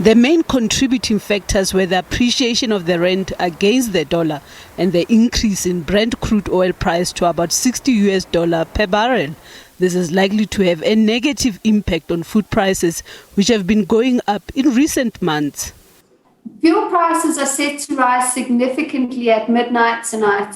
The main contributing factors were the appreciation of the rand against the dollar and the increase in Brent crude oil price to about $60 per barrel. This is likely to have a negative impact on food prices, which have been going up in recent months. Fuel prices are set to rise significantly at midnight tonight.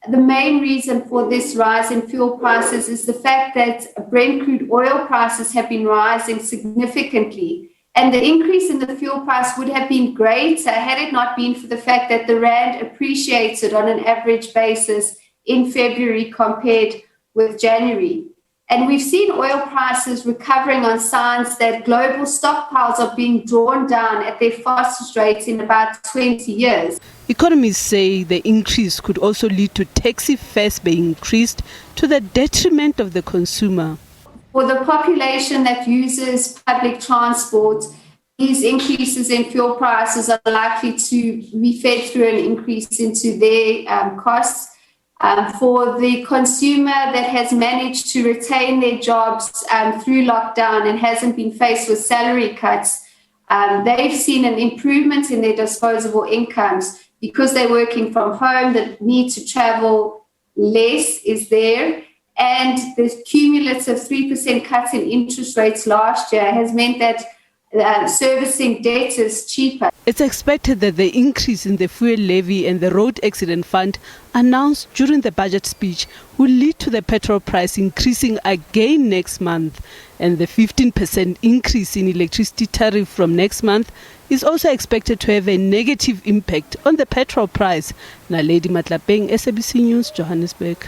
The main reason for this rise in fuel prices is the fact that Brent crude oil prices have been rising significantly. And the increase in the fuel price would have been greater had it not been for the fact that the rand appreciated on an average basis in February compared with January. And we've seen oil prices recovering on signs that global stockpiles are being drawn down at their fastest rate in about 20 years. Economists say the increase could also lead to taxi fares being increased to the detriment of the consumer. For the population that uses public transport, these increases in fuel prices are likely to be fed through an increase into their costs. For the consumer that has managed to retain their jobs through lockdown and hasn't been faced with salary cuts, they've seen an improvement in their disposable incomes because they're working from home. The need to travel less is there. And the cumulative 3% cut in interest rates last year has meant that servicing debt is cheaper. It's expected that the increase in the fuel levy and the road accident fund announced during the budget speech will lead to the petrol price increasing again next month. And the 15% increase in electricity tariff from next month is also expected to have a negative impact on the petrol price. Naledi Matlapeng, SABC News, Johannesburg.